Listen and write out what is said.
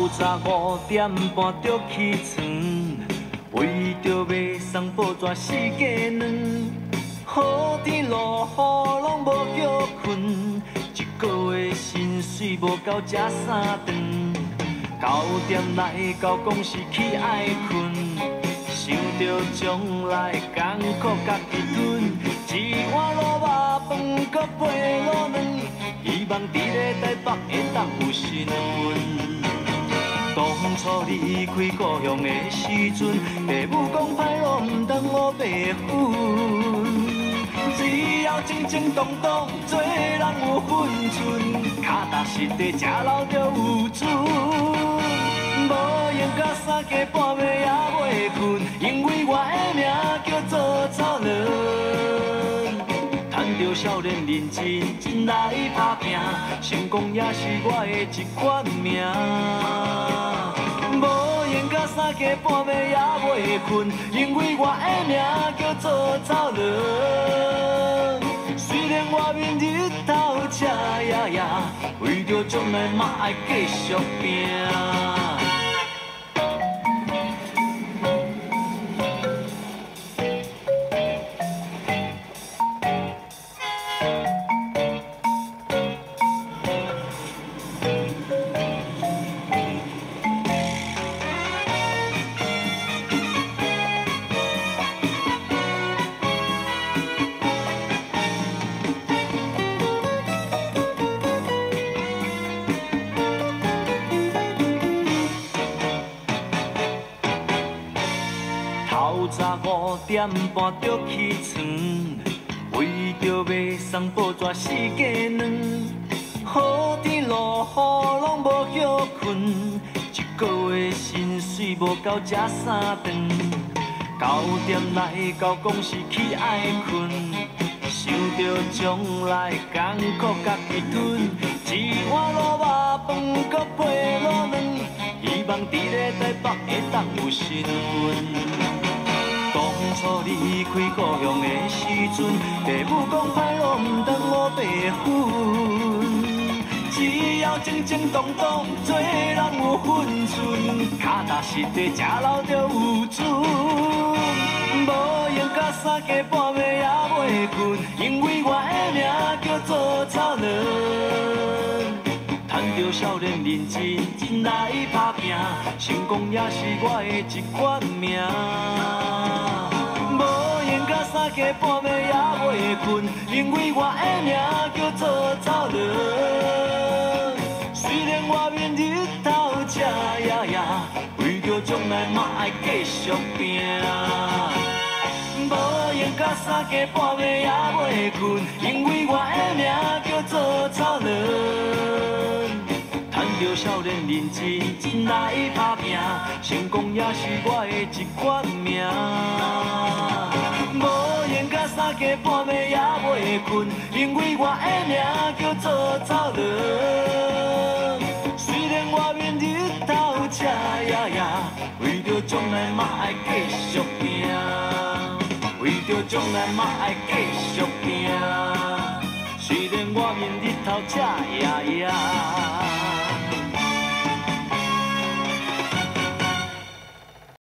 透早5点半就起床，为着要送报纸四加两。好天落雨拢无叫困，一个月薪水无够食3顿。9点来到公司去爱困，想着将来艰苦家己吞，一碗卤肉饭搁配卤卵，希望伫咧台北会当有新闻。当初离开故乡的时阵，父母讲歹路唔通学白粉，只要正正当当，做人有分寸，脚踏实地，食老着有准。无闲到3更半暝也袂困，因为我的名叫做草人。趁着少年认真，真来打拼，成功也是我的一款命。无闲到3更半暝也袂困，因为我的名叫做草人。虽然外面日头赤呀呀，为着将来嘛爱继续拼。透早5点半就起床，为着要送报纸四加两。好天落雨拢无叫困，一个月薪水无够食3顿。9点来到公司去爱困，想着将来艰苦家己吞，一碗卤肉饭搁配卤卵，希望伫咧台北会当有新闻。当初离开故乡的时阵，父母讲歹路唔通学白粉，只要正正当当，做人有分寸，脚踏实地，食老着有准。无闲到3更半暝也袂困，因为我的名叫做草人。趁着少年认真，真来打拼，成功也是我的一款命。无闲到3更半暝也袂困，因为我的名叫做草人。虽然外面日头赤呀呀，为着将来嘛爱继续拼。无闲到3更半暝也袂困，因为我的名叫做草人。趁着少年认真，真来打拼，成功也是我的一款命。无闲到3更半暝也袂困，因为我的名叫做草人。虽然外面日头赤呀呀，为着将来嘛爱继续拼，为着将来嘛爱继续拼。虽然外面日头赤呀呀。